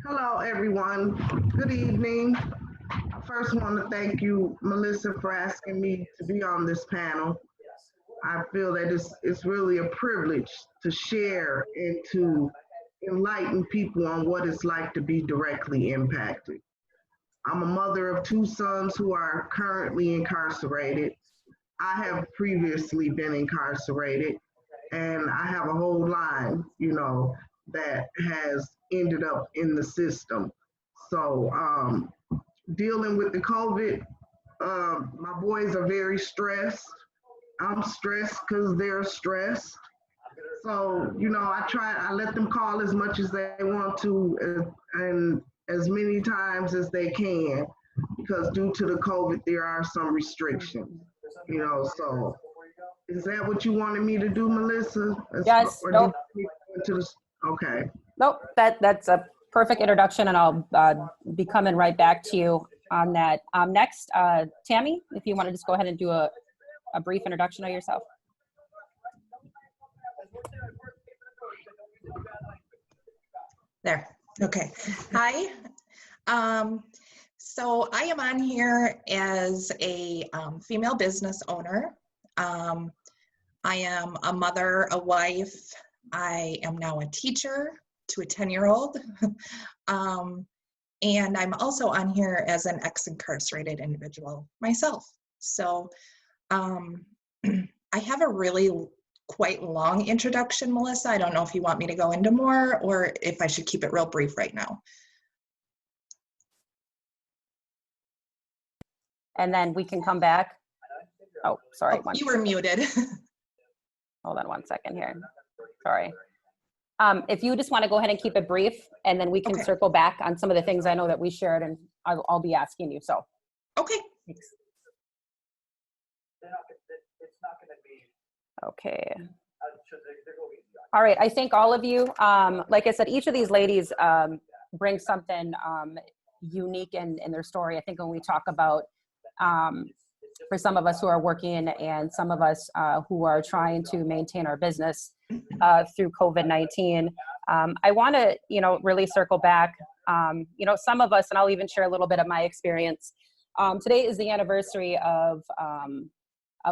Hello, everyone. Good evening. I first want to thank you, Melissa, for asking me to be on this panel. I feel that it's really a privilege to share and to enlighten people on what it's like to be directly impacted. I'm a mother of two sons who are currently incarcerated. I have previously been incarcerated, and I have a whole line, that has ended up in the system. So, dealing with the COVID, my boys are very stressed. I'm stressed because they're stressed. So, I let them call as much as they want to and as many times as they can because due to the COVID, there are some restrictions, so is that what you wanted me to do, Melissa? Yes, Or did nope, you go into the, okay. nope. That's a perfect introduction, and I'll be coming right back to you on that. Next, Tammy, if you want to just go ahead and do a brief introduction of yourself. There. Okay. Hi. So I am on here as a female business owner. I am a mother, a wife. I am now a teacher to a 10-year-old. And I'm also on here as an ex-incarcerated individual myself. So I have a really quite long introduction, Melissa. I don't know if you want me to go into more or if I should keep it real brief right now. And then we can come back. Oh, sorry. Oh, you were muted. Hold on one second here. Sorry. If you just want to go ahead and keep it brief, and then we can circle back on some of the things I know that we shared, and I'll be asking you. So. Okay. Thanks. Okay. All right. I think all of you, like I said, each of these ladies brings something unique in their story. I think when we talk about, for some of us who are working and some of us who are trying to maintain our business through COVID-19, I want to, really circle back. Some of us, and I'll even share a little bit of my experience. Today is the anniversary of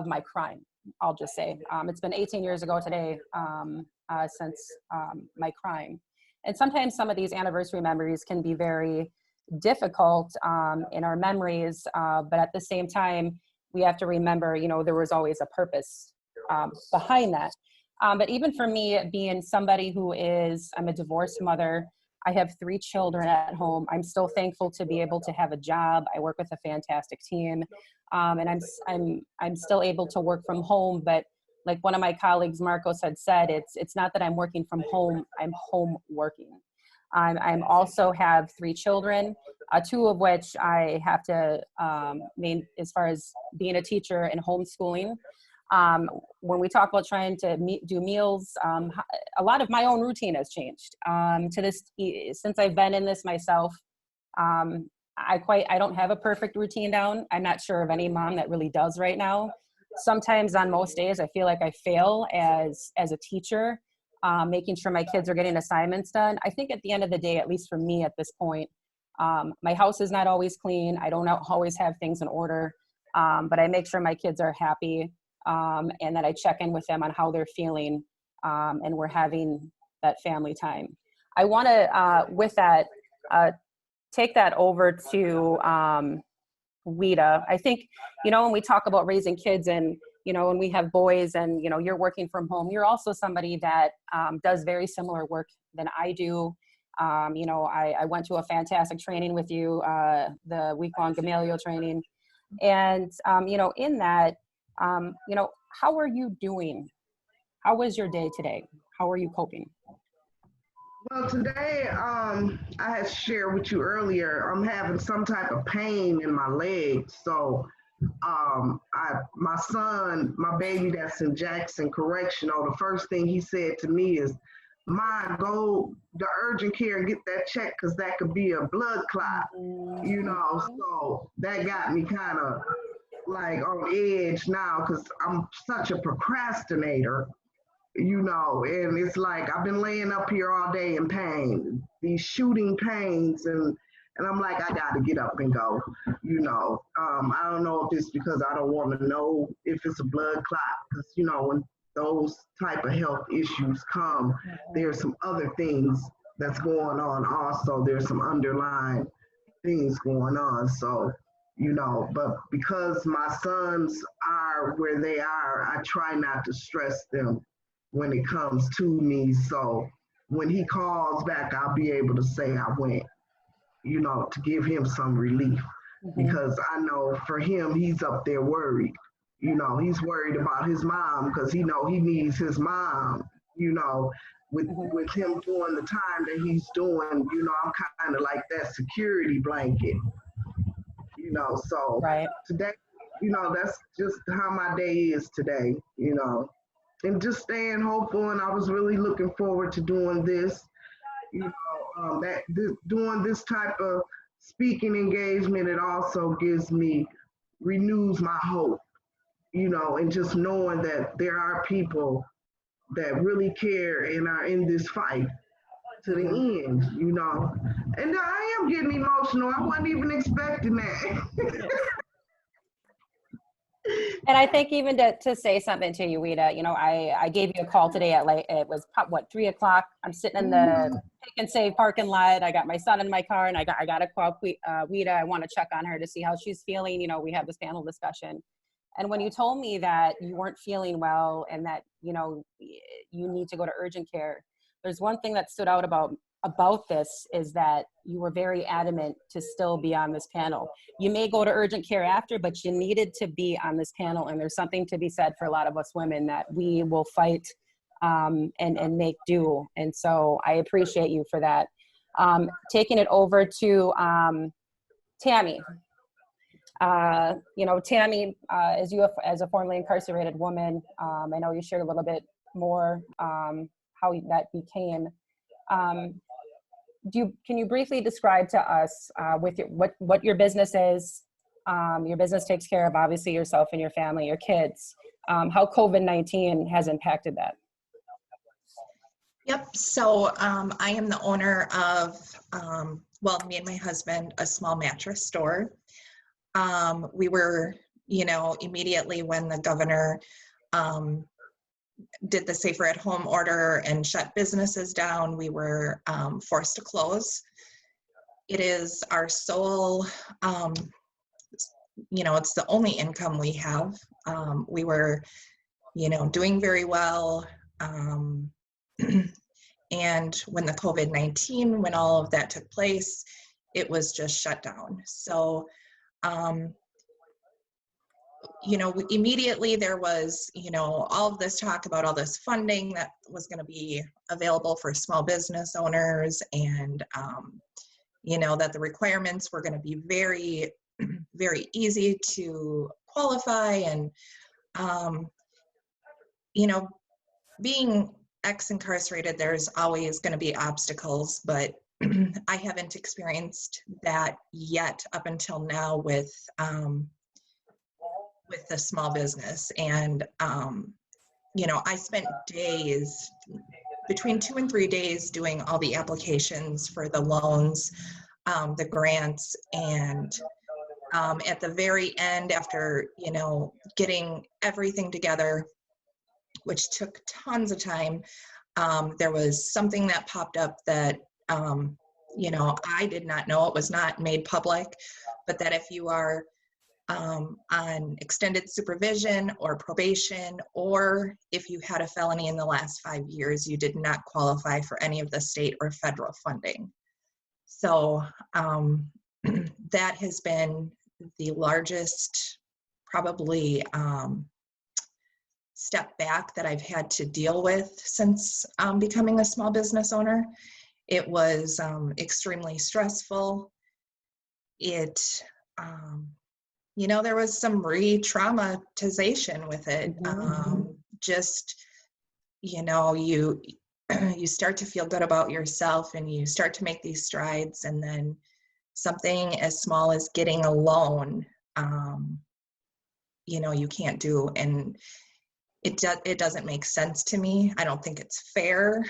my crime. I'll just say it's been 18 years ago today since my crime. And sometimes some of these anniversary memories can be very difficult in our memories, but at the same time, we have to remember, there was always a purpose behind that. But even for me, being somebody I'm a divorced mother, I have 3 children at home. I'm still thankful to be able to have a job. I work with a fantastic team, and I'm still able to work from home. But like one of my colleagues, Marcos, had said, it's not that I'm working from home. I'm home working. I'm also have 3 children, 2 of which I have to as far as being a teacher and homeschooling. When we talk about trying to do meals, a lot of my own routine has changed. Since I've been in this myself, I don't have a perfect routine down. I'm not sure of any mom that really does right now. Sometimes on most days, I feel like I fail as a teacher, making sure my kids are getting assignments done. I think at the end of the day, at least for me at this point, my house is not always clean. I don't always have things in order, but I make sure my kids are happy. And that I check in with them on how they're feeling, and we're having that family time. I want to, with that, take that over to Weta. I think, when we talk about raising kids and, when we have boys and, you're working from home, you're also somebody that does very similar work than I do. I went to a fantastic training with you, the week-long Gamaliel training. And, in that, how are you doing? How was your day today? How are you coping? Well, today, I had shared with you earlier, I'm having some type of pain in my legs. So, my son, my baby that's in Jackson Correctional, the first thing he said to me is, "Ma, go to urgent care and get that checked because that could be a blood clot." So that got me kind of like on edge now because I'm such a procrastinator. And it's like I've been laying up here all day in pain, these shooting pains, and I'm like, I gotta get up and go. I don't know if it's because I don't want to know if it's a blood clot, because when those type of health issues come, there's some other things that's going on. Also, there's some underlying things going on. So, but because my sons are where they are, I try not to stress them when it comes to me. So when he calls back, I'll be able to say I went, to give him some relief. Because I know for him, he's up there worried. He's worried about his mom because he needs his mom, with him doing the time that he's doing, I'm kind of like that security blanket, so Right. today, that's just how my day is today, and just staying hopeful. And I was really looking forward to doing this, doing this type of speaking engagement. It also renews my hope, and just knowing that there are people that really care and are in this fight to the end, And I am getting emotional. I wasn't even expecting that. And I think even to say something to you, Rita, I gave you a call today at it was 3:00. I'm sitting in the Pick and Save parking lot. I got my son in my car, and I got to call Rita. I want to check on her to see how she's feeling. We have this panel discussion. And when you told me that you weren't feeling well and that, you need to go to urgent care, there's one thing that stood out about this is that you were very adamant to still be on this panel. You may go to urgent care after, but you needed to be on this panel. And there's something to be said for a lot of us women that we will fight and make do. And so I appreciate you for that. Taking it over to Tammy. Tammy, as a formerly incarcerated woman, I know you shared a little bit more how that became. Can you briefly describe to us what your business is? Your business takes care of obviously yourself and your family, your kids. How COVID-19 has impacted that? Yep. So I am the owner of, me and my husband, a small mattress store. We were, immediately when the governor did the safer at home order and shut businesses down, we were forced to close. It is our sole, it's the only income we have. We were, doing very well. And when the COVID-19, when all of that took place, it was just shut down. So, immediately there was, all of this talk about all this funding that was going to be available for small business owners, and, that the requirements were going to be very, very easy to qualify. And, being ex-incarcerated, there's always going to be obstacles, but I haven't experienced that yet up until now with the small business. And, I spent days, between 2 and 3 days, doing all the applications for the loans, the grants, and at the very end, after, getting everything together, which took tons of time, there was something that popped up that, I did not know. It was not made public, but that if you are on extended supervision or probation, or if you had a felony in the last 5 years, you did not qualify for any of the state or federal funding. So that has been the largest, probably, step back that I've had to deal with since becoming a small business owner. It was extremely stressful. It, there was some re-traumatization with it. You start to feel good about yourself, and you start to make these strides, and then something as small as getting a loan, you can't do. And it doesn't make sense to me. I don't think it's fair.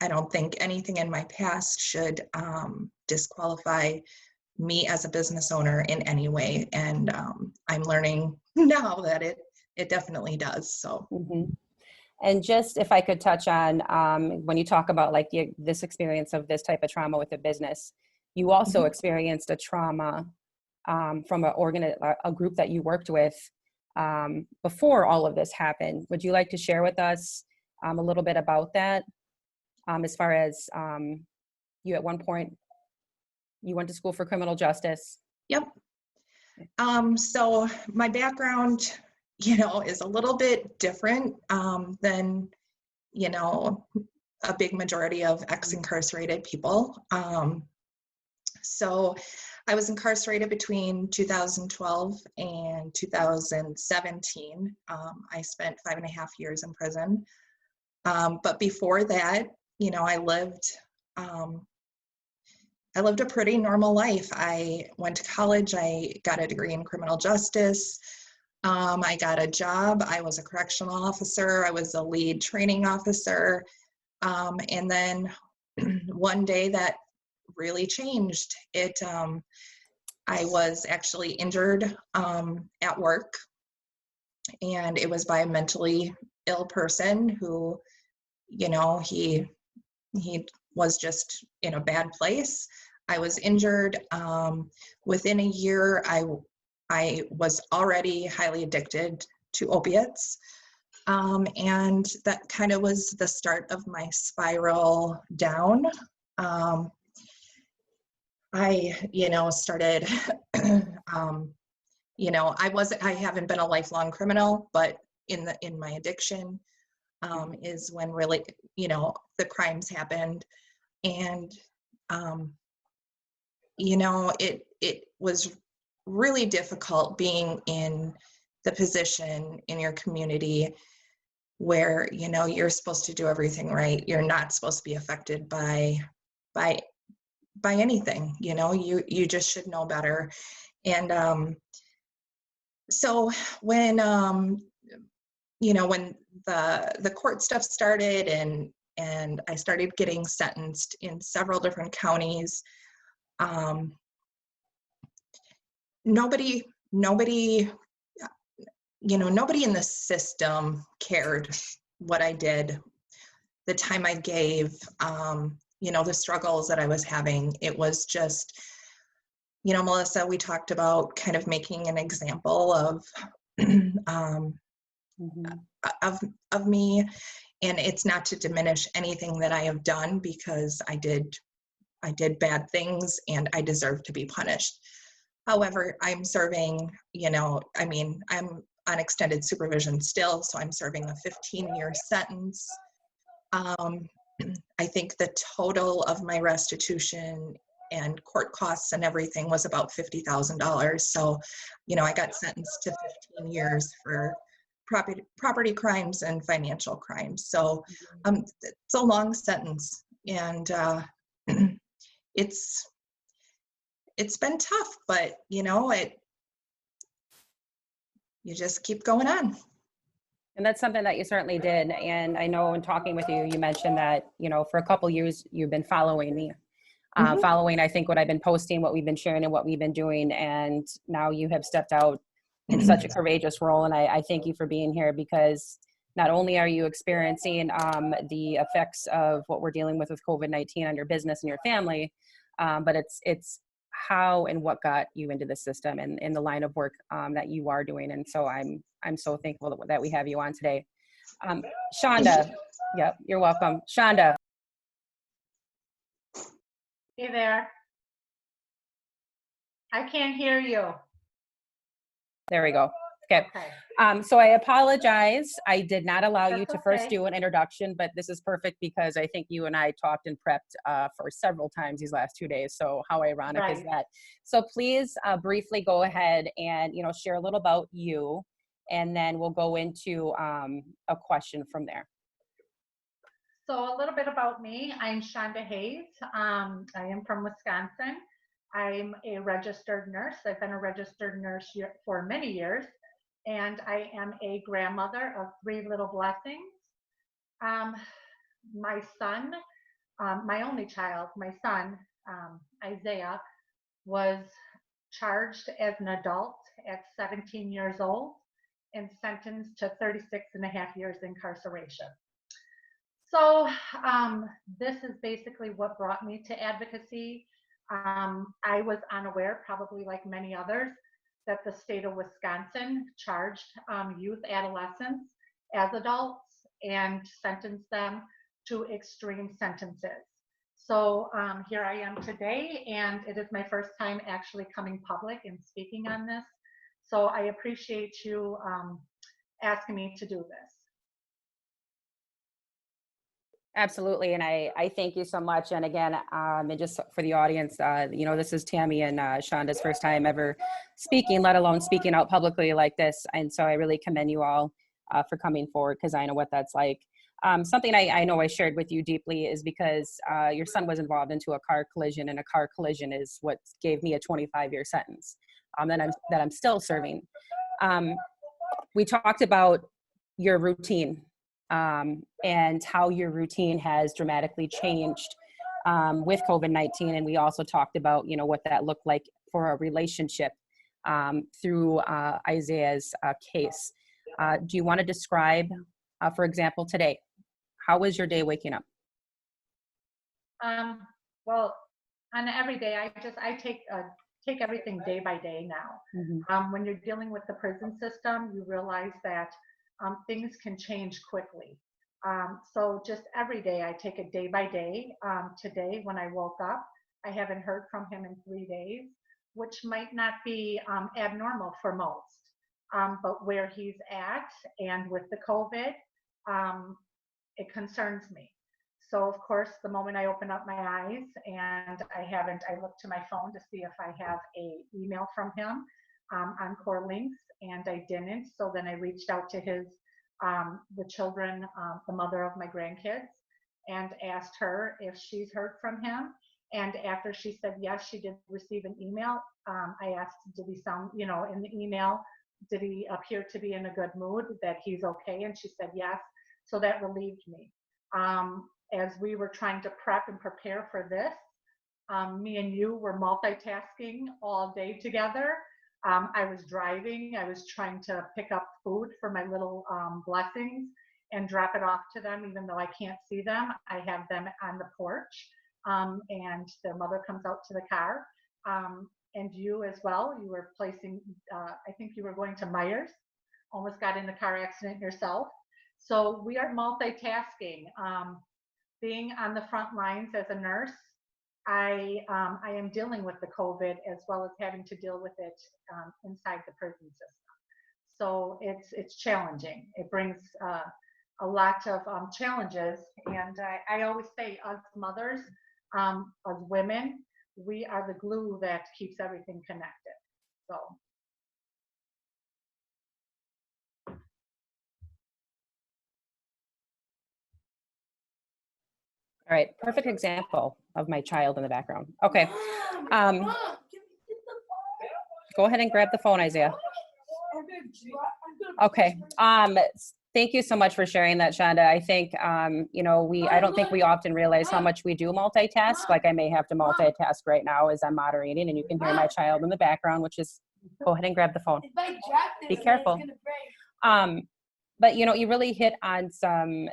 I don't think anything in my past should disqualify me as a business owner in any way. And I'm learning now that it definitely does. So. Mm-hmm. And just if I could touch on when you talk about like this experience of this type of trauma with the business, you also experienced a trauma from a group that you worked with before all of this happened. Would you like to share with us a little bit about that? As far as you at one point, you went to school for criminal justice. Yep. So my background, is a little bit different than, a big majority of ex-incarcerated people. So I was incarcerated between 2012 and 2017. I spent 5.5 years in prison. But before that, I lived a pretty normal life. I went to college. I got a degree in criminal justice. I got a job. I was a correctional officer. I was a lead training officer. And then one day that really changed. I was actually injured at work, and it was by a mentally ill person who, he was just in a bad place. I was injured. Within a year, I was already highly addicted to opiates. And that kind of was the start of my spiral down. I, started, I haven't been a lifelong criminal, but in my addiction is when really, the crimes happened. And, it was really difficult being in the position in your community where, you're supposed to do everything right. You're not supposed to be affected by anything, you just should know better. And so when, when the court stuff started and I started getting sentenced in several different counties, nobody in the system cared what I did, the time I gave, the struggles that I was having. It was just, Melissa, we talked about kind of making an example of of me, and it's not to diminish anything that I have done, because I did bad things and I deserve to be punished. However, I'm serving, I'm on extended supervision still, so I'm serving a 15-year sentence. I think the total of my restitution and court costs and everything was about $50,000. So, I got sentenced to 15 years for property crimes and financial crimes. So it's a long sentence, and it's been tough, but you just keep going on. And that's something that you certainly did. And I know in talking with you, you mentioned that, for a couple years, you've been following me, following, I think, what I've been posting, what we've been sharing, and what we've been doing. And now you have stepped out in such a courageous role. And I thank you for being here, because not only are you experiencing the effects of what we're dealing with COVID-19 on your business and your family, but it's how and what got you into the system and in the line of work that you are doing. And so I'm so thankful that we have you on today. Shonda, yep, you're welcome. Shonda. Hey there. I can't hear you. There we go. Okay. So I apologize. I did not allow you to first do an introduction, but this is perfect because I think you and I talked and prepped for several times these last 2 days. So how ironic is that? So please briefly go ahead and, share a little about you, and then we'll go into a question from there. So a little bit about me. I'm Shonda Hayes. I am from Wisconsin. I'm a registered nurse. I've been a registered nurse for many years. and I am a grandmother of 3 little blessings. Um, my son, my only child, my son, Isaiah, was charged as an adult at 17 years old and sentenced to 36.5 years incarceration. So this is basically what brought me to advocacy. I was unaware, probably like many others, that the state of Wisconsin charged youth adolescents as adults and sentenced them to extreme sentences. So here I am today, and it is my first time actually coming public and speaking on this. So I appreciate you asking me to do this. Absolutely, and I thank you so much. And again, and just for the audience, this is Tammy and Shonda's first time ever speaking, let alone speaking out publicly like this. And so I really commend you all for coming forward, because I know what that's like. Something I know I shared with you deeply is because your son was involved into a car collision, and a car collision is what gave me a 25-year sentence that I'm still serving. We talked about your routine. And how your routine has dramatically changed with COVID-19. And we also talked about, what that looked like for a relationship through Isaiah's case. Do you want to describe, for example, today? How was your day waking up? Well, on every day, I take everything day by day now. Mm-hmm. When you're dealing with the prison system, you realize that things can change quickly. So just every day I take it day by day. Today when I woke up, I haven't heard from him in 3 days, which might not be abnormal for most. But where he's at and with the COVID, it concerns me. So of course, the moment I open up my eyes and I look to my phone to see if I have a email from him on Core Links, and I didn't. So then I reached out to the children, the mother of my grandkids, and asked her if she's heard from him. And after she said yes, she did receive an email. I asked, did he sound, in the email, did he appear to be in a good mood, that he's okay? And she said yes. So that relieved me. As we were trying to prep and prepare for this, me and you were multitasking all day together. I was driving. I was trying to pick up food for my little blessings and drop it off to them, even though I can't see them. I have them on the porch, and their mother comes out to the car. And you as well. You were placing, I think you were going to Myers, almost got in the car accident yourself. So we are multitasking. Being on the front lines as a nurse, I am dealing with the COVID as well as having to deal with it inside the prison system. So it's challenging. It brings a lot of challenges. And I always say, us mothers, as women, we are the glue that keeps everything connected. So. All right, perfect example of my child in the background. Okay. Go ahead and grab the phone, Isaiah. Okay. Thank you so much for sharing that, Shonda. I think, I don't think we often realize how much we do multitask. Like I may have to multitask right now as I'm moderating, and you can hear my child in the background, which is, go ahead and grab the phone. Be careful. But you really hit on some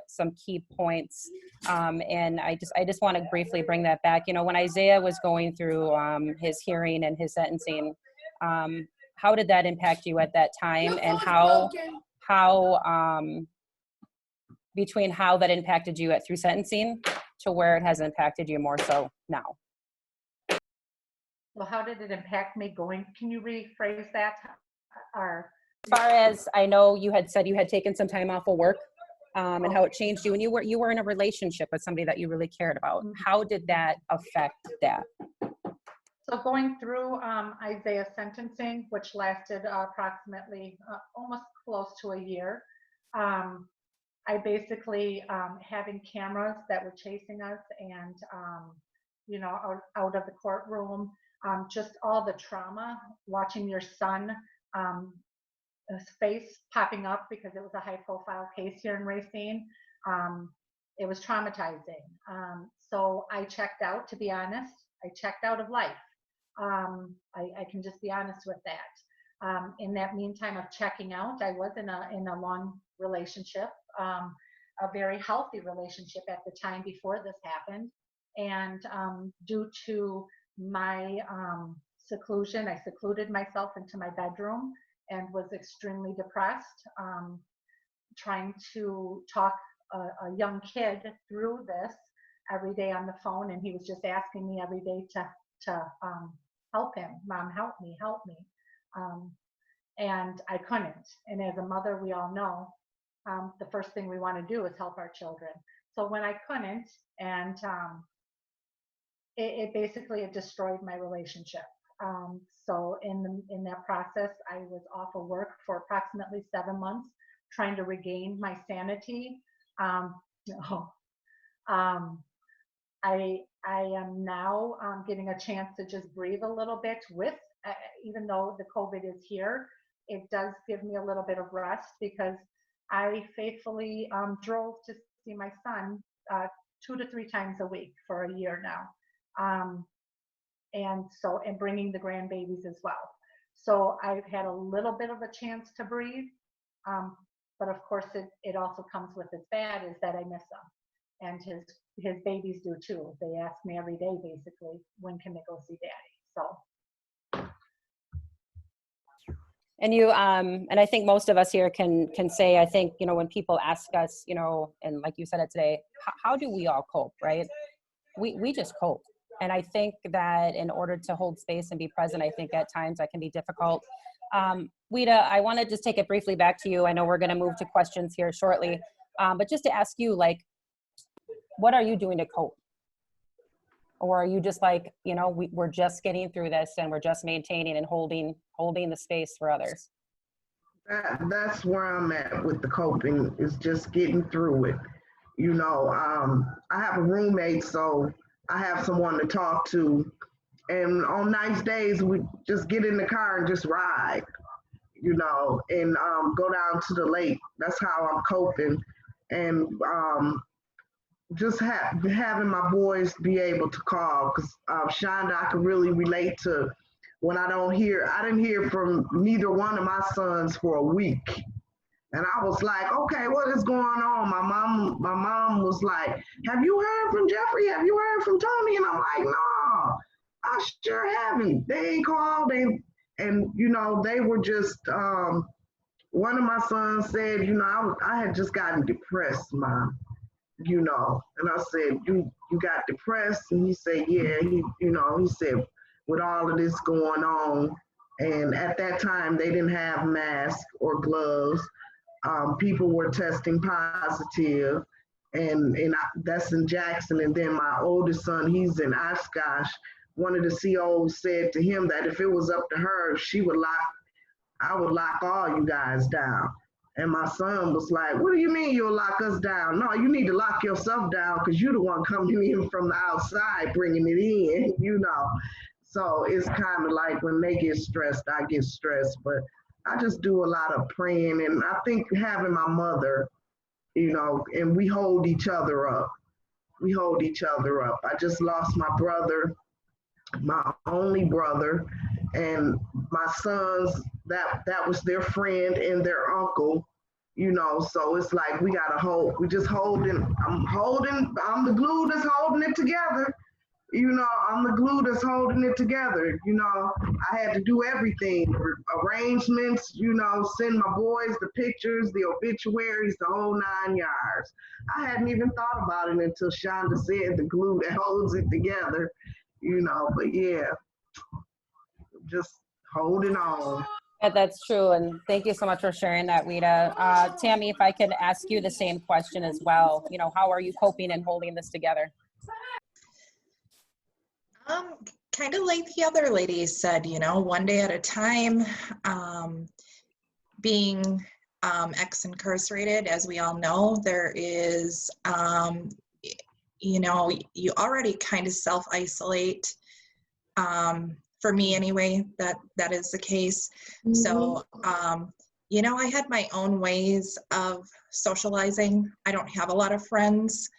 key points, and I just want to briefly bring that back. When Isaiah was going through his hearing and his sentencing, how did that impact you at that time, and how between how that impacted you through sentencing to where it has impacted you more so now? Well, how did it impact me going? Can you rephrase that? As far as I know, you had said you had taken some time off of work, and how it changed you, and you were in a relationship with somebody that you really cared about. How did that affect that? So going through Isaiah's sentencing, which lasted approximately almost close to a year, I basically having cameras that were chasing us and out of the courtroom, just all the trauma, watching your son face popping up because it was a high profile case here in Racine. It was traumatizing. So I checked out, to be honest. I checked out of life. I can just be honest with that. In that meantime of checking out, I was in a long relationship, a very healthy relationship at the time before this happened. And due to my seclusion, I secluded myself into my bedroom and was extremely depressed, trying to talk a young kid through this every day on the phone. And he was just asking me every day to help him. Mom, help me, help me. And I couldn't. And as a mother, we all know the first thing we want to do is help our children. So when I couldn't, and it basically destroyed my relationship. So in that process, I was off of work for approximately 7 months, trying to regain my sanity. I am now getting a chance to just breathe a little bit with, even though the COVID is here, it does give me a little bit of rest because I faithfully drove to see my son 2 to 3 times a week for a year now. And bringing the grandbabies as well. So I've had a little bit of a chance to breathe. But of course it also comes with its bad is that I miss him. And his babies do too. They ask me every day, basically, when can they go see daddy? So. And you, and I think most of us here can say, I think, you know, when people ask us, you know, and like you said it today, how do we all cope, right? We just cope. And I think that in order to hold space and be present, I think at times that can be difficult. Wita, I want to just take it briefly back to you. I know we're going to move to questions here shortly, but just to ask you, like, what are you doing to cope? Or are you just like, you know, we're just getting through this and we're just maintaining and holding the space for others? That's where I'm at with the coping, is just getting through it. You know, I have a roommate, so I have someone to talk to. And on nice days, we just get in the car and just ride, you know, and go down to the lake. That's how I'm coping. And just having my boys be able to call, because Shonda, I can really relate to when I didn't hear from neither one of my sons for a week. And I was like, okay, what is going on? My mom was like, have you heard from Jeffrey? Have you heard from Tony? And I'm like, no, I sure haven't. They ain't called. And you know, they were just, one of my sons said, you know, I had just gotten depressed, Mom, you know. And I said, you got depressed? And he said, yeah, he said, with all of this going on. And at that time, they didn't have masks or gloves. People were testing positive, and that's in Jackson. And then my oldest son, he's in Oshkosh. One of the COs said to him that if it was up to her, I would lock all you guys down. And my son was like, what do you mean you'll lock us down? No, you need to lock yourself down because you're the one coming in from the outside, bringing it in, you know. So it's kind of like when they get stressed, I get stressed. But I just do a lot of praying, and I think having my mother, you know, and we hold each other up. We hold each other up. I just lost my brother, my only brother, and my sons, that was their friend and their uncle, you know, so it's like we gotta hold, I'm the glue that's holding it together. You know, I'm the glue that's holding it together. You know, I had to do everything, arrangements, you know, send my boys the pictures, the obituaries, the whole 9 yards. I hadn't even thought about it until Shonda said the glue that holds it together, you know, but yeah, just holding on. Yeah, that's true. And thank you so much for sharing that, Wita. Tammy, if I could ask you the same question as well, you know, how are you coping and holding this together? Kind of like the other ladies said, you know, one day at a time. Being ex-incarcerated, as we all know, there is, you know, you already kind of self-isolate. For me anyway, that is the case. Mm-hmm. So, I had my own ways of socializing. I don't have a lot of friends.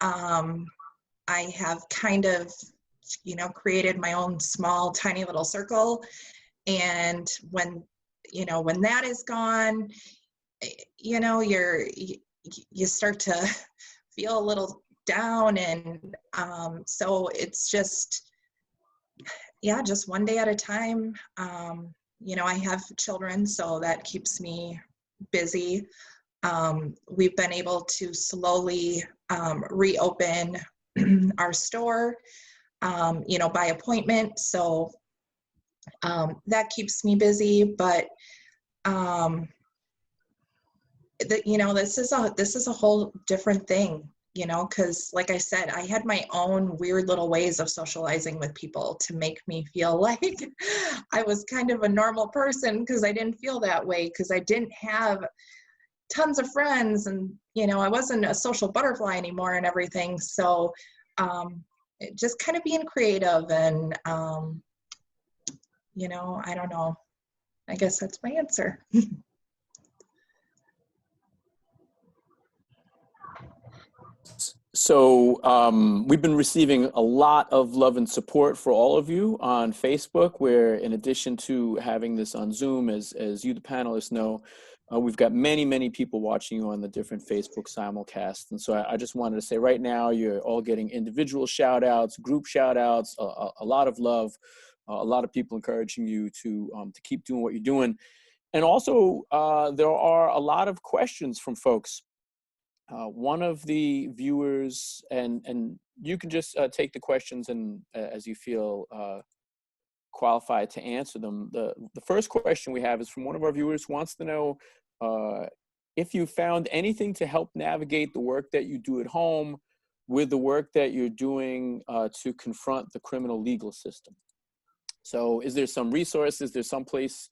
I have kind of, created my own small, tiny little circle. And when that is gone, you start to feel a little down. And so it's just one day at a time. I have children, so that keeps me busy. We've been able to slowly reopen our store, by appointment. So that keeps me busy. But this is a whole different thing. Because like I said, I had my own weird little ways of socializing with people to make me feel like I was kind of a normal person, because I didn't feel that way, because I didn't have tons of friends, and I wasn't a social butterfly anymore and everything. So just kind of being creative and I don't know. I guess that's my answer. So we've been receiving a lot of love and support for all of you on Facebook, where in addition to having this on Zoom, as you, the panelists, know, we've got many, many people watching you on the different Facebook simulcasts. And so I just wanted to say right now, you're all getting individual shout outs, group shout outs, a lot of love, a lot of people encouraging you to keep doing what you're doing. And also, there are a lot of questions from folks. One of the viewers, and you can just take the questions and as you feel qualified to answer them. The first question we have is from one of our viewers who wants to know if you found anything to help navigate the work that you do at home with the work that you're doing to confront the criminal legal system. So is there some resources, there's some place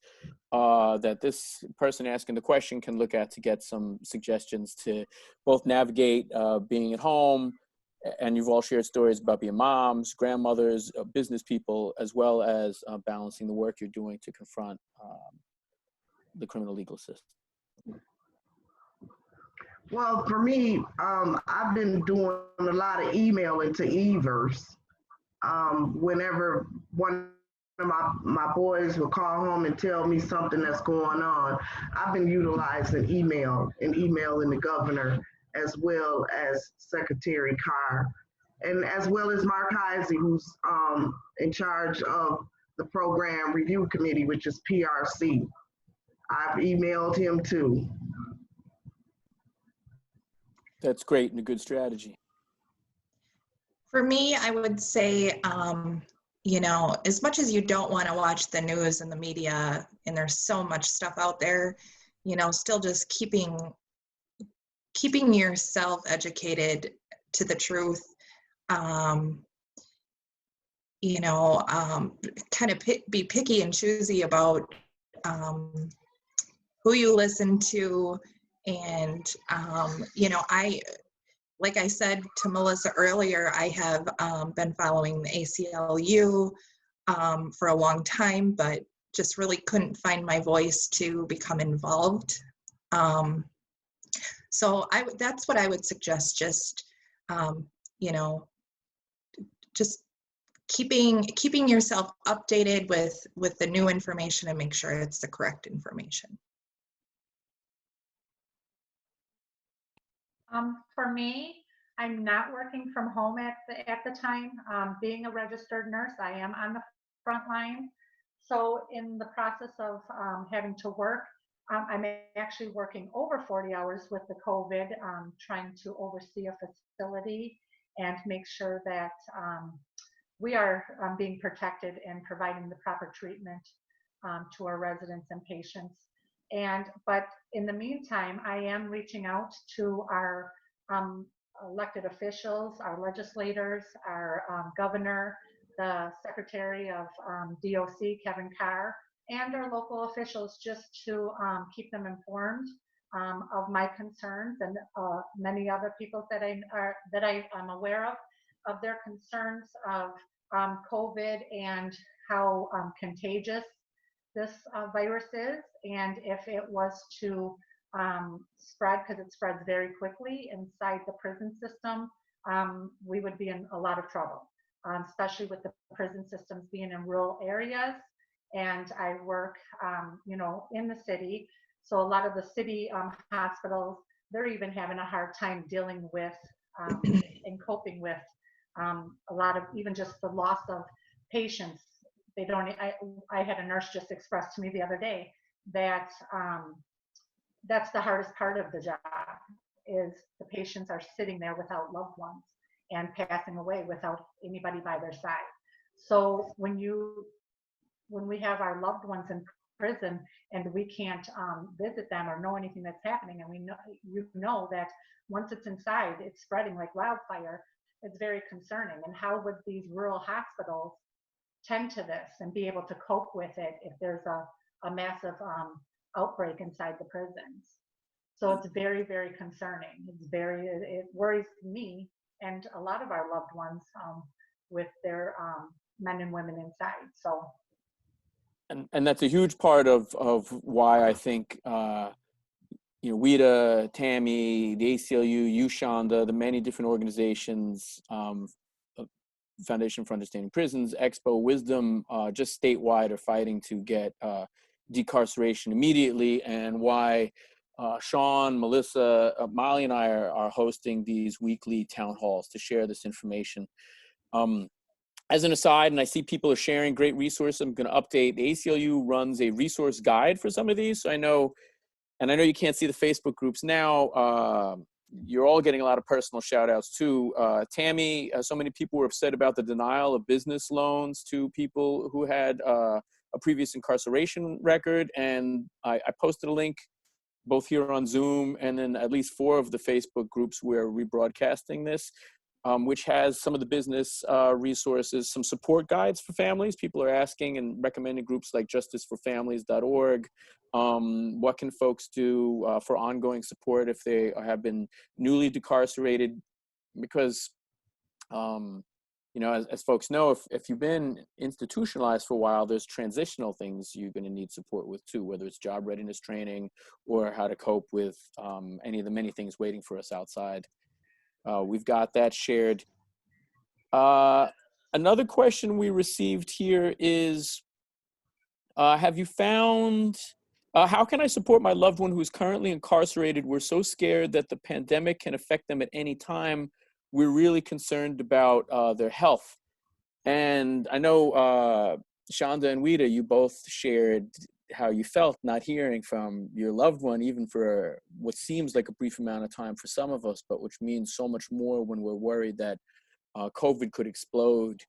that this person asking the question can look at to get some suggestions to both navigate being at home, and you've all shared stories about being moms, grandmothers, business people, as well as balancing the work you're doing to confront the criminal legal system? Well, for me, I've been doing a lot of emailing to Evers. Whenever one of my boys will call home and tell me something that's going on, I've been utilizing email and emailing the governor, as well as Secretary Carr, and as well as Mark Heisey, who's in charge of the program review committee, which is PRC. I've emailed him too. That's great and a good strategy. For me, I would say, as much as you don't want to watch the news and the media, and there's so much stuff out there, still just keeping yourself educated to the truth, kind of be picky and choosy about who you listen to. And, like I said to Melissa earlier, I have been following the ACLU for a long time, but just really couldn't find my voice to become involved. So that's what I would suggest, just, just keeping yourself updated with the new information and make sure it's the correct information. For me, I'm not working from home at the time. Being a registered nurse, I am on the front line. So in the process of having to work, I'm actually working over 40 hours with the COVID, trying to oversee a facility and make sure that we are being protected and providing the proper treatment to our residents and patients. But in the meantime, I am reaching out to our elected officials, our legislators, our governor, the Secretary of DOC, Kevin Carr, and our local officials, just to keep them informed of my concerns, and many other people that I'm aware of their concerns of COVID and how contagious this virus is, and if it was to spread, because it spreads very quickly inside the prison system, we would be in a lot of trouble, especially with the prison systems being in rural areas. And I work, in the city. So a lot of the city hospitals, they're even having a hard time dealing with and coping with a lot of even just the loss of patients. They don't. I had a nurse just express to me the other day that that's the hardest part of the job, is the patients are sitting there without loved ones and passing away without anybody by their side. So when we have our loved ones in prison and we can't visit them or know anything that's happening, and we know that once it's inside, it's spreading like wildfire, it's very concerning. And how would these rural hospitals tend to this and be able to cope with it if there's a massive outbreak inside the prisons? So it's very, very concerning. It worries me and a lot of our loved ones with their men and women inside. So. And that's a huge part of why I think WIDA, Tammy, the ACLU, you, Shonda, the many different organizations, Foundation for Understanding Prisons, Expo, Wisdom, just statewide are fighting to get decarceration immediately, and why Sean, Melissa, Molly, and I are hosting these weekly town halls to share this information. As an aside, and I see people are sharing great resources, I'm going to update. The ACLU runs a resource guide for some of these. So I know you can't see the Facebook groups now. You're all getting a lot of personal shout outs too. Tammy, so many people were upset about the denial of business loans to people who had a previous incarceration record. And I posted a link both here on Zoom and then at least 4 of the Facebook groups where we're rebroadcasting this, which has some of the business resources, some support guides for families. People are asking and recommending groups like justiceforfamilies.org. What can folks do for ongoing support if they have been newly decarcerated? Because, as folks know, if you've been institutionalized for a while, there's transitional things you're going to need support with too, whether it's job readiness training or how to cope with any of the many things waiting for us outside. We've got that shared. Another question we received here is, have you found, how can I support my loved one who's currently incarcerated? We're so scared that the pandemic can affect them at any time. We're really concerned about their health. And I know Shonda and WIDA, you both shared how you felt not hearing from your loved one, even for what seems like a brief amount of time for some of us, but which means so much more when we're worried that COVID could explode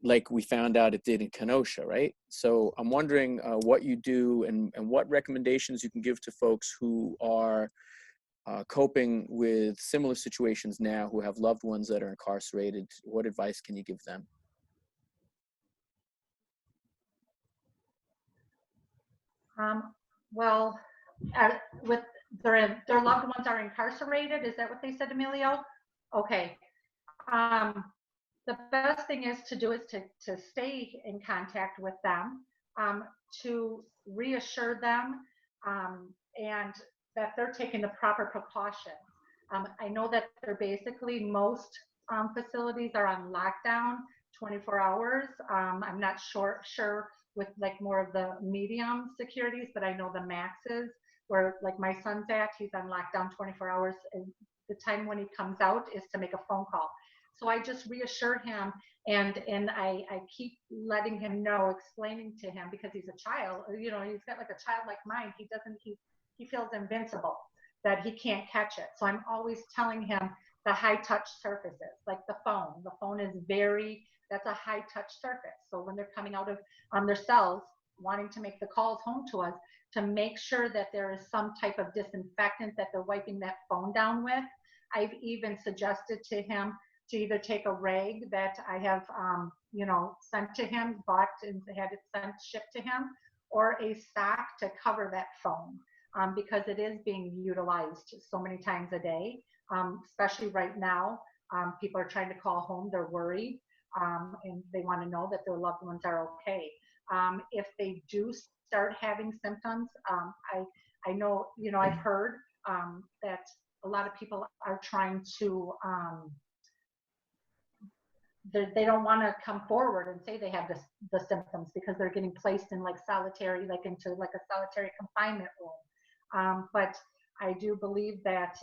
like we found out it did in Kenosha, right? So I'm wondering what you do and what recommendations you can give to folks who are coping with similar situations now, who have loved ones that are incarcerated. What advice can you give them? Well, with their loved ones are incarcerated, is that what they said, Emilio? Okay. The best thing is to do is to stay in contact with them, to reassure them, and that they're taking the proper precautions. I know that they're basically, most facilities are on lockdown 24 hours. I'm not sure with like more of the medium securities, but I know the maxes where like my son's at, he's on lockdown 24 hours. And the time when he comes out is to make a phone call. So I just reassure him, and I keep letting him know, explaining to him, because he's a child, he's got like a childlike mind. He feels invincible, that he can't catch it. So I'm always telling him the high touch surfaces, like the phone. The phone is that's a high touch surface. So when they're coming out of their cells, wanting to make the calls home to us, to make sure that there is some type of disinfectant that they're wiping that phone down with. I've even suggested to him to either take a rag that I have, sent to him, bought and had it shipped to him, or a sock to cover that phone, because it is being utilized so many times a day, especially right now. People are trying to call home, they're worried. and they want to know that their loved ones are okay. If they do start having symptoms, I know, I've heard that a lot of people are trying to, they don't want to come forward and say they have the symptoms because they're getting placed in like solitary, like into like a solitary confinement room. But I do believe that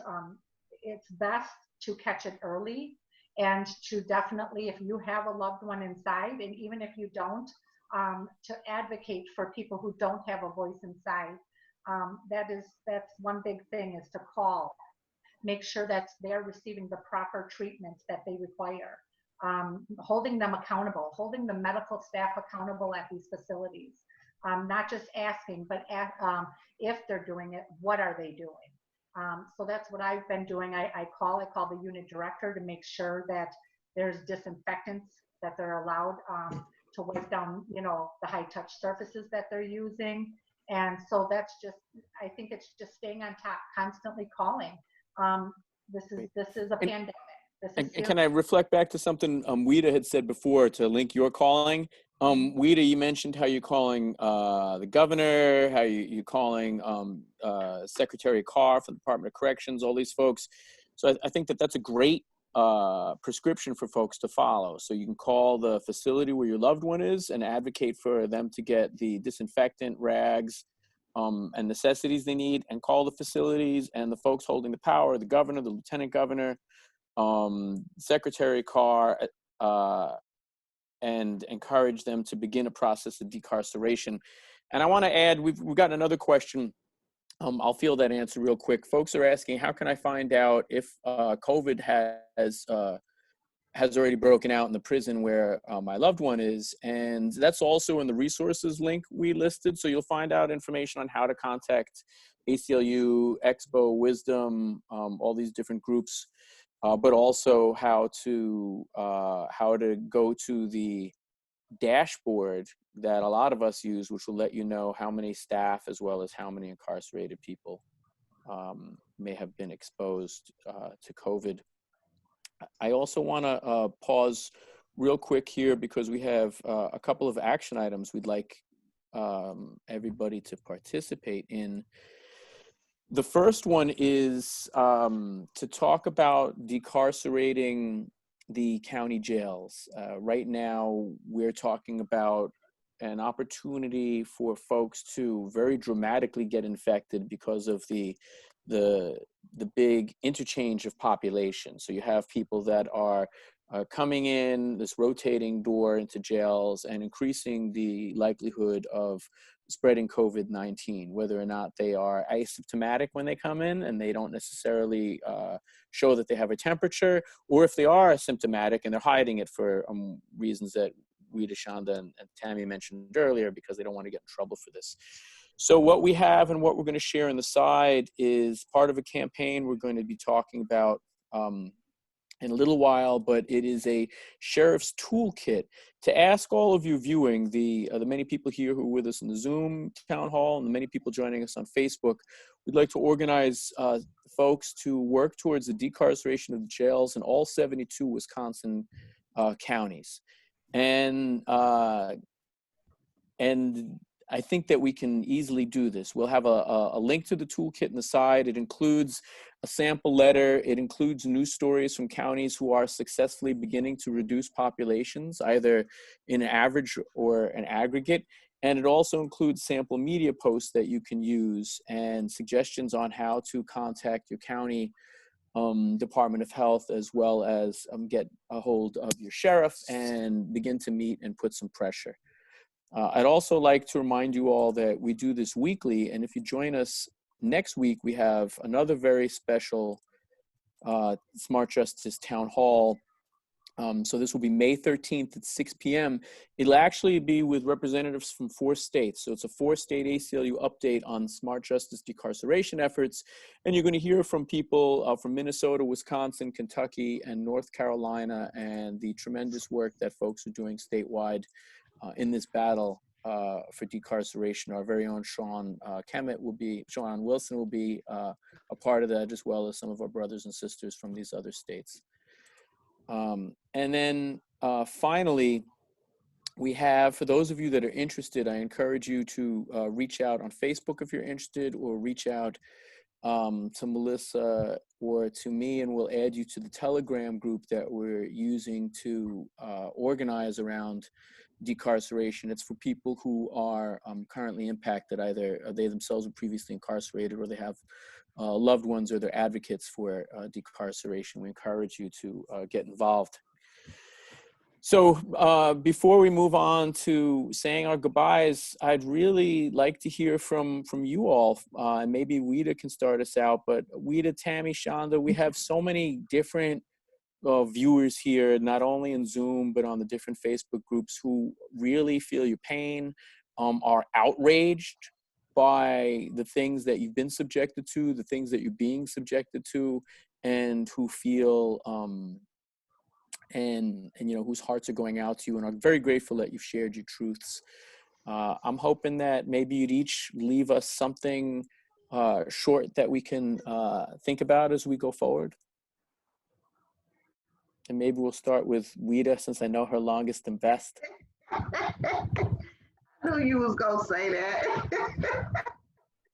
it's best to catch it early, and to definitely, if you have a loved one inside, and even if you don't, to advocate for people who don't have a voice inside. That's one big thing, is to call, make sure that they're receiving the proper treatments that they require. Holding them accountable, holding the medical staff accountable at these facilities. Not just asking, but if they're doing it, what are they doing? So that's what I've been doing. I call the unit director to make sure that there's disinfectants that they're allowed to wipe down, the high touch surfaces that they're using. And so that's just, I think it's just staying on top, constantly calling. This is a pandemic. And can I reflect back to something Wida had said before to link your calling? Wida, you mentioned how you're calling the governor, how you're calling Secretary Carr from the Department of Corrections, all these folks. So I think that's a great prescription for folks to follow. So you can call the facility where your loved one is and advocate for them to get the disinfectant, rags, and necessities they need, and call the facilities and the folks holding the power, the governor, the lieutenant governor, Secretary Carr, and encourage them to begin a process of decarceration. And I want to add, we've gotten another question. I'll field that answer real quick. Folks are asking, how can I find out if COVID has already broken out in the prison where my loved one is? And that's also in the resources link we listed. So you'll find out information on how to contact ACLU, Expo, Wisdom, all these different groups. But also how to go to the dashboard that a lot of us use, which will let you know how many staff as well as how many incarcerated people may have been exposed to COVID. I also want to pause real quick here because we have a couple of action items we'd like everybody to participate in. The first one is to talk about decarcerating the county jails. Right now, we're talking about an opportunity for folks to very dramatically get infected because of the big interchange of population. So you have people that are coming in this rotating door into jails and increasing the likelihood of spreading COVID-19, whether or not they are asymptomatic when they come in and they don't necessarily show that they have a temperature, or if they are asymptomatic and they're hiding it for reasons that Rita, Shonda, and Tammy mentioned earlier, because they don't want to get in trouble for this. So what we have and what we're going to share on the side is part of a campaign we're going to be talking about in a little while, but it is a sheriff's toolkit to ask all of you viewing, the many people here who are with us in the Zoom town hall and the many people joining us on Facebook. We'd like to organize folks to work towards the decarceration of the jails in all 72 Wisconsin counties. And I think that we can easily do this. We'll have a link to the toolkit in the side. It includes a sample letter. It includes news stories from counties who are successfully beginning to reduce populations, either in an average or an aggregate. And it also includes sample media posts that you can use and suggestions on how to contact your county Department of Health, as well as get a hold of your sheriff and begin to meet and put some pressure. I'd also like to remind you all that we do this weekly, and if you join us next week, we have another very special Smart Justice Town Hall. So this will be May 13th at 6 p.m. It'll actually be with representatives from 4 states. So it's a 4-state ACLU update on smart justice decarceration efforts. And you're going to hear from people from Minnesota, Wisconsin, Kentucky, and North Carolina, and the tremendous work that folks are doing statewide in this battle for decarceration. Our very own Sean Wilson will be a part of that, as well as some of our brothers and sisters from these other states. And then finally, we have, for those of you that are interested, I encourage you to reach out on Facebook if you're interested, or reach out to Melissa or to me, and we'll add you to the Telegram group that we're using to organize around decarceration. It's for people who are currently impacted, either they themselves were previously incarcerated, or they have loved ones, or they're advocates for decarceration. We encourage you to get involved. So before we move on to saying our goodbyes, I'd really like to hear from you all. And maybe Wida can start us out. But Wida, Tammy, Shonda, we have so many different viewers here, not only in Zoom, but on the different Facebook groups, who really feel your pain, are outraged by the things that you've been subjected to, the things that you're being subjected to, and who feel and you know, whose hearts are going out to you, and are very grateful that you've shared your truths. I'm hoping that maybe you'd each leave us something short that we can think about as we go forward. And maybe we'll start with Wida, since I know her longest and best. I knew you was gonna say that.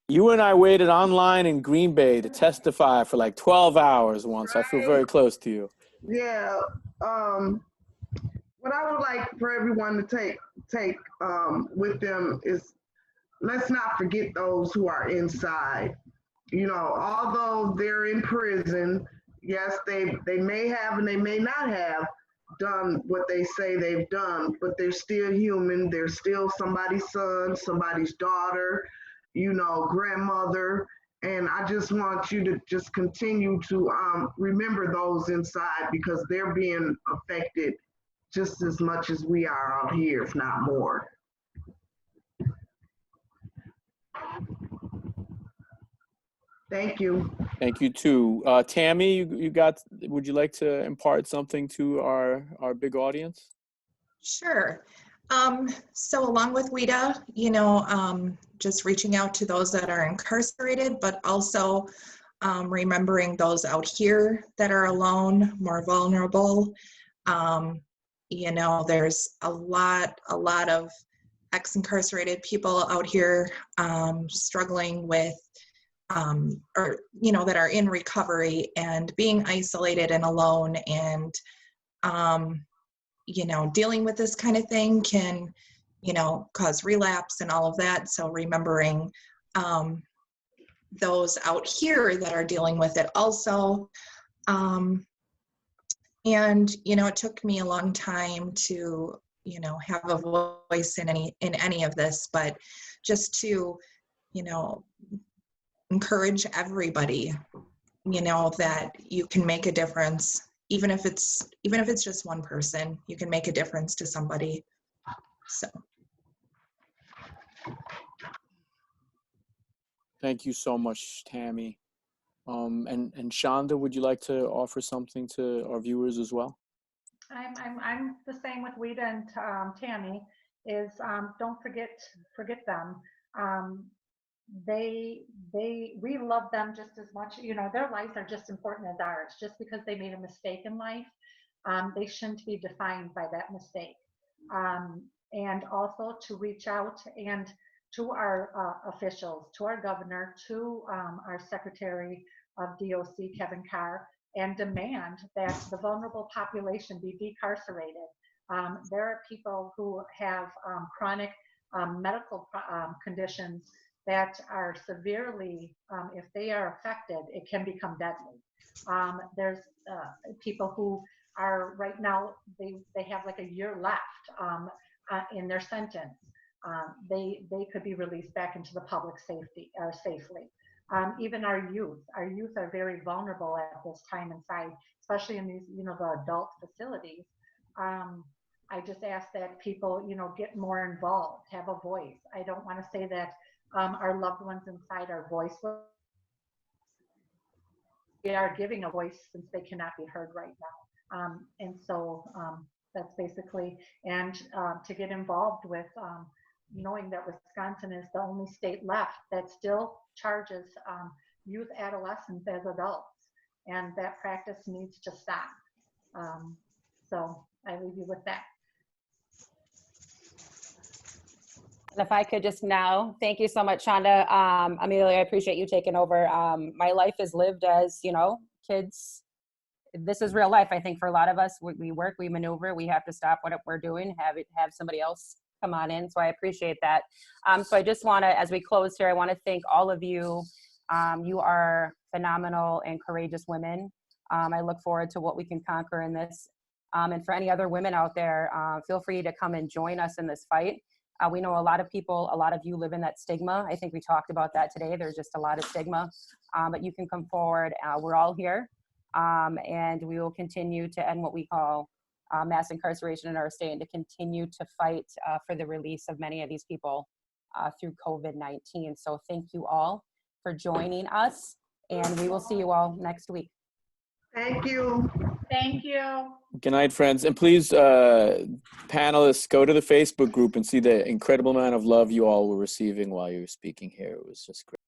You and I waited online in Green Bay to testify for like 12 hours once. I feel very close to you. Yeah. What I would like for everyone to take with them is, let's not forget those who are inside. You know, although they're in prison, yes, they may have and they may not have done what they say they've done, but they're still human. They're still somebody's son, somebody's daughter, you know, grandmother. And I just want you to just continue to remember those inside, because they're being affected just as much as we are out here, if not more. Thank you. Thank you too. Tammy, you got, would you like to impart something to our big audience? Sure. So along with WIDA, you know, just reaching out to those that are incarcerated, but also remembering those out here that are alone, more vulnerable. You know, there's a lot of ex-incarcerated people out here struggling with, or, you know, that are in recovery and being isolated and alone, and, you know, dealing with this kind of thing can, you know, cause relapse and all of that. So remembering those out here that are dealing with it also. And, you know, it took me a long time to, you know, have a voice in any of this, but just to, you know, encourage everybody, you know, that you can make a difference. Even if it's just one person, you can make a difference to somebody. So. Thank you so much, Tammy. And Shonda, would you like to offer something to our viewers as well? I'm the same with Wida and Tammy. Is don't forget them. We love them just as much. You know, their lives are just important as ours. Just because they made a mistake in life, they shouldn't be defined by that mistake. And also to reach out and to our officials, to our governor, to our Secretary of DOC, Kevin Carr, and demand that the vulnerable population be decarcerated. There are people who have chronic medical conditions that are severely, if they are affected, it can become deadly. There's people who are right now, they have like a year left in their sentence. They could be released back into the public safety safely. Even our youth are very vulnerable at this time inside, especially in these, you know, the adult facilities. I just ask that people, you know, get more involved, have a voice. I don't want to say that our loved ones inside are voiceless. We are giving a voice since they cannot be heard right now. And so that's basically, and to get involved with knowing that Wisconsin is the only state left that still charges youth adolescents as adults, and that practice needs to stop. So I leave you with that. And if I could just now, thank you so much, Shonda. Amelia, I appreciate you taking over. My life is lived as, you know, kids. This is real life. I think for a lot of us, we work, we maneuver, we have to stop what we're doing, have somebody else come on in. So I appreciate that. So I just want to, as we close here, I want to thank all of you. You are phenomenal and courageous women. I look forward to what we can conquer in this. And for any other women out there, feel free to come and join us in this fight. We know a lot of people, a lot of you live in that stigma. I think we talked about that today. There's just a lot of stigma, but you can come forward. We're all here, and we will continue to end what we call mass incarceration in our state and to continue to fight for the release of many of these people through COVID-19. So thank you all for joining us, and we will see you all next week. Thank you. Thank you. Good night, friends. And please, panelists, go to the Facebook group and see the incredible amount of love you all were receiving while you were speaking here. It was just great.